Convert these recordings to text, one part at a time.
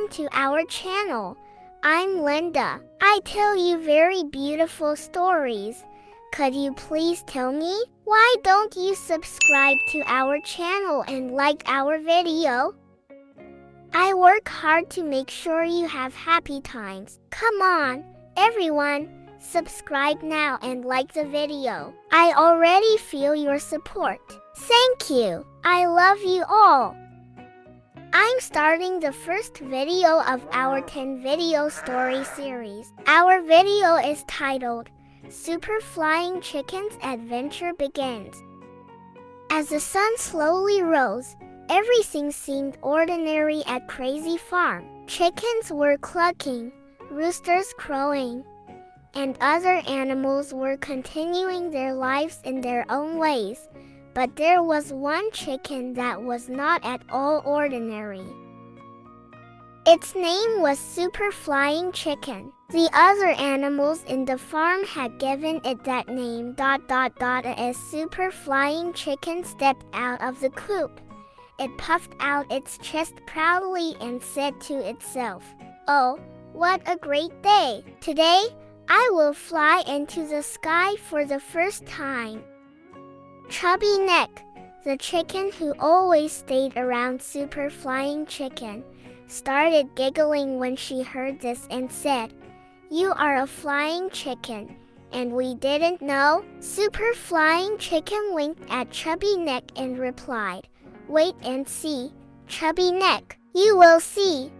Welcome to our channel. I'm Linda. I tell you very beautiful stories. Could you please tell me, why don't you subscribe to our channel and like our video? I work hard to make sure you have happy times. Come on, everyone, subscribe now and like the video. I already feel your support. Thank you. I love you all. I'm starting the first video of our 10 video story series. Our video is titled, Super Flying Chicken's Adventure Begins. As the sun slowly rose, everything seemed ordinary at Crazy Farm. Chickens were clucking, roosters crowing, and other animals were continuing their lives in their own ways. But there was one chicken that was not at all ordinary. Its name was Super Flying Chicken. The other animals in the farm had given it that name. As Super Flying Chicken stepped out of the coop, it puffed out its chest proudly and said to itself, "Oh, what a great day! Today, I will fly into the sky for the first time." Chubby Neck, the chicken who always stayed around Super Flying Chicken, started giggling when she heard this and said, "You are a flying chicken, and we didn't know?" Super Flying Chicken winked at Chubby Neck and replied, "Wait and see, Chubby Neck, you will see."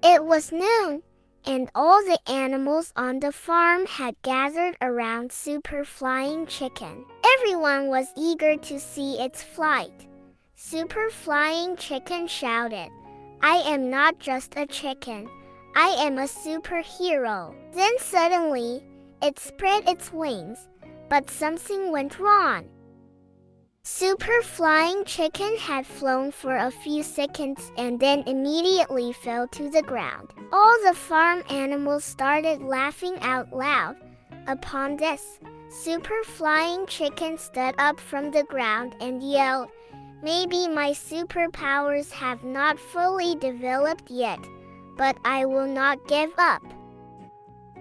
It was noon, and all the animals on the farm had gathered around Super Flying Chicken. Everyone was eager to see its flight. Super Flying Chicken shouted, "I am not just a chicken. I am a superhero." Then suddenly, it spread its wings, but something went wrong. Super Flying Chicken had flown for a few seconds and then immediately fell to the ground. All the farm animals started laughing out loud. Upon this, Super Flying Chicken stood up from the ground and yelled, "Maybe my superpowers have not fully developed yet, but I will not give up."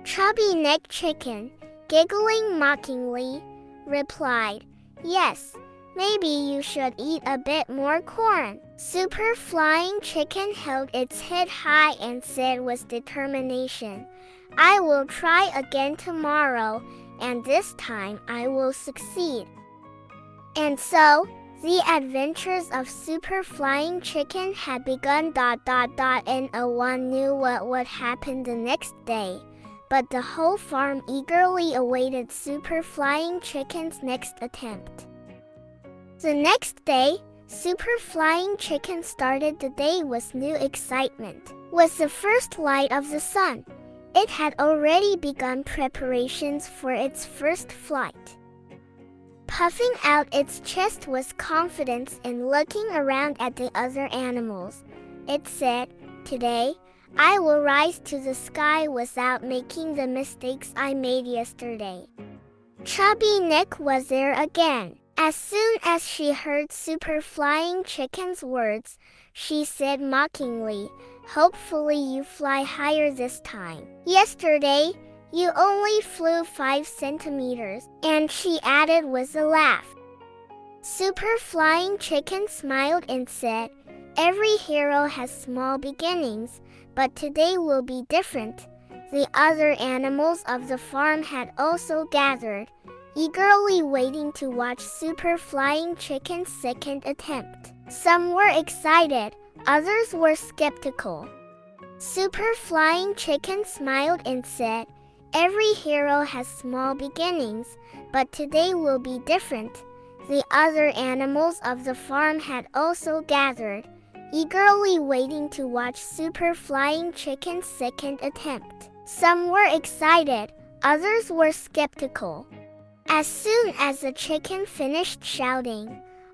Chubby Neck Chicken, giggling mockingly, replied, "Yes, maybe you should eat a bit more corn." Super Flying Chicken held its head high and said with determination, "I will try again tomorrow, and this time I will succeed." And so, the adventures of Super Flying Chicken had begun. And no one knew what would happen the next day, but the whole farm eagerly awaited Super Flying Chicken's next attempt. The next day, Super Flying Chicken started the day with new excitement. With the first light of the sun, it had already begun preparations for its first flight. Puffing out its chest with confidence and looking around at the other animals, it said, "Today, I will rise to the sky without making the mistakes I made yesterday." Chubby Neck was there again. As soon as she heard Super Flying Chicken's words, she said mockingly, "Hopefully you fly higher this time. Yesterday, you only flew 5 centimeters, and she added with a laugh. Super Flying Chicken smiled and said, "Every hero has small beginnings, but today will be different." The other animals of the farm had also gathered, eagerly waiting to watch Super Flying Chicken's second attempt. Some were excited, others were skeptical. Super Flying Chicken smiled and said, "Every hero has small beginnings, but today will be different." The other animals of the farm had also gathered, eagerly waiting to watch Super Flying Chicken's second attempt. Some were excited, others were skeptical. As soon as the chicken finished shouting,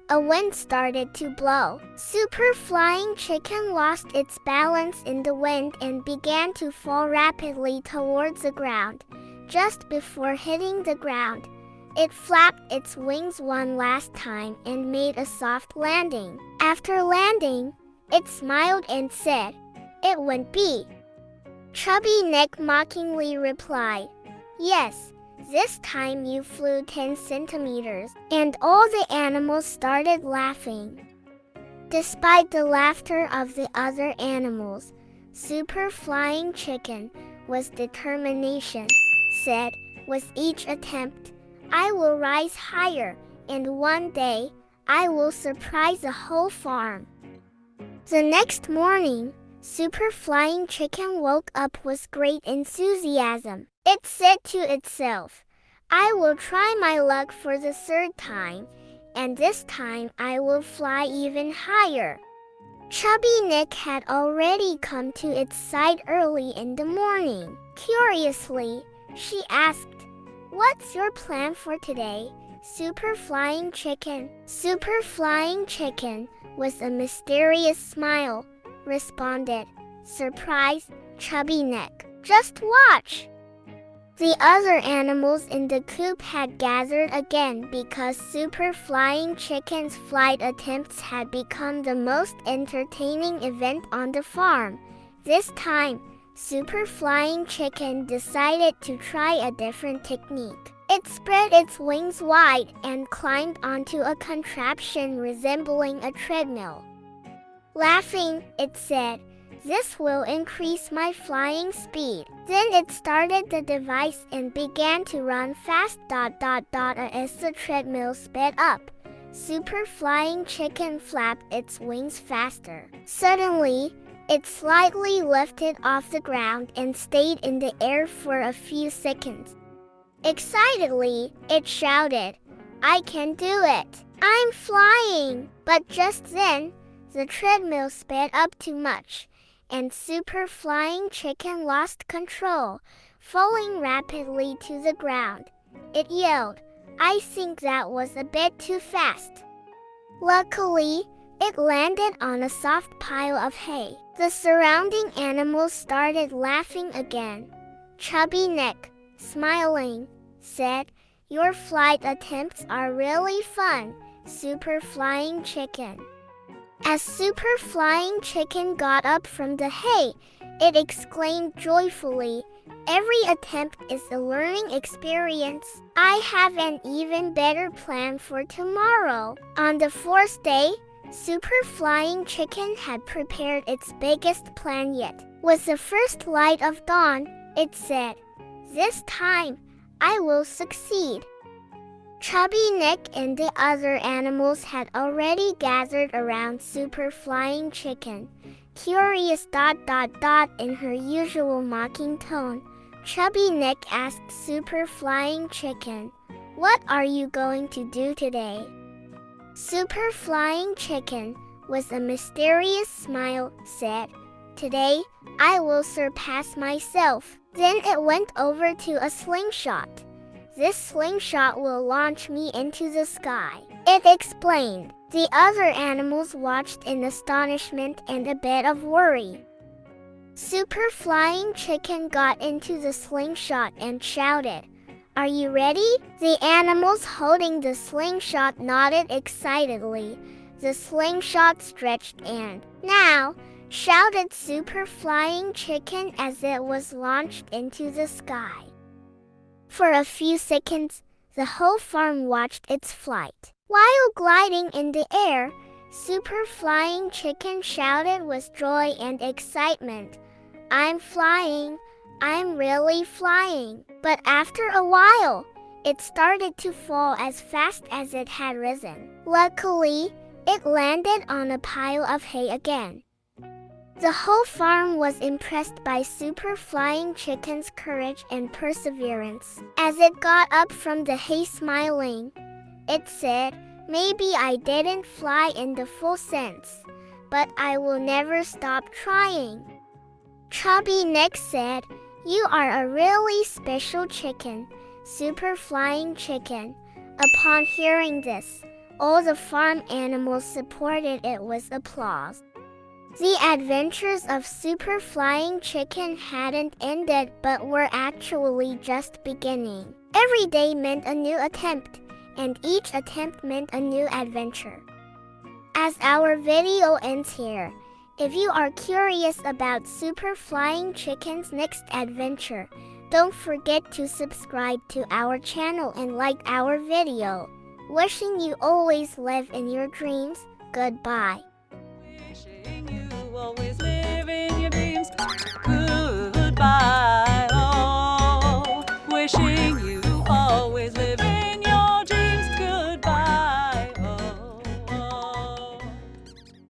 a wind started to blow. Super Flying Chicken lost its balance in the wind and began to fall rapidly towards the ground. Just before hitting the ground, it flapped its wings one last time and made a soft landing. After landing, it smiled and said, it wouldn't be. Chubby Neck mockingly replied, "Yes, this time you flew 10 centimeters." And all the animals started laughing. Despite the laughter of the other animals, Super Flying Chicken was determination, said, "With each attempt, I will rise higher, and one day, I will surprise the whole farm." The next morning, Super Flying Chicken woke up with great enthusiasm. It said to itself, "I will try my luck for the third time, and this time I will fly even higher." Chubby Neck had already come to its side early in the morning. Curiously, she asked, "What's your plan for today, Super Flying Chicken?" Super Flying Chicken, with a mysterious smile, responded, "Surprise, Chubby Neck. Just watch." The other animals in the coop had gathered again because Super Flying Chicken's flight attempts had become the most entertaining event on the farm. This time, Super Flying Chicken decided to try a different technique. It spread its wings wide and climbed onto a contraption resembling a treadmill. Laughing, it said, "This will increase my flying speed." Then it started the device and began to run fast. As the treadmill sped up, Super Flying Chicken flapped its wings faster. Suddenly, it slightly lifted off the ground and stayed in the air for a few seconds. Excitedly, it shouted, "I can do it! I'm flying!" But just then, the treadmill sped up too much, and Super Flying Chicken lost control, falling rapidly to the ground. It yelled, "I think that was a bit too fast." Luckily, it landed on a soft pile of hay. The surrounding animals started laughing again. Chubby Neck, smiling, said, "Your flight attempts are really fun, Super Flying Chicken." As Super Flying Chicken got up from the hay, it exclaimed joyfully, "Every attempt is a learning experience. I have an even better plan for tomorrow." On the fourth day, Super Flying Chicken had prepared its biggest plan yet. With the first light of dawn, it said, "This time, I will succeed." Chubby Neck and the other animals had already gathered around Super Flying Chicken. Curious. In her usual mocking tone, Chubby Neck asked Super Flying Chicken, "What are you going to do today?" Super Flying Chicken, with a mysterious smile, said, "Today, I will surpass myself." Then it went over to a slingshot. "This slingshot will launch me into the sky," it explained. The other animals watched in astonishment and a bit of worry. Super Flying Chicken got into the slingshot and shouted, "Are you ready?" The animals holding the slingshot nodded excitedly. The slingshot stretched and, "Now!" shouted Super Flying Chicken as it was launched into the sky. For a few seconds, the whole farm watched its flight. While gliding in the air, Super Flying Chicken shouted with joy and excitement, "I'm flying! I'm really flying!" But after a while, it started to fall as fast as it had risen. Luckily, it landed on a pile of hay again. The whole farm was impressed by Super Flying Chicken's courage and perseverance. As it got up from the hay smiling, it said, "Maybe I didn't fly in the full sense, but I will never stop trying." Chubby Neck said, "You are a really special chicken, Super Flying Chicken." Upon hearing this, all the farm animals supported it with applause. The adventures of Super Flying Chicken hadn't ended but were actually just beginning. Every day meant a new attempt, and each attempt meant a new adventure. As our video ends here, If you are curious about Super Flying Chicken's next adventure, don't forget to subscribe to our channel and like our video. Wishing you always live in your dreams. Goodbye. Wishing you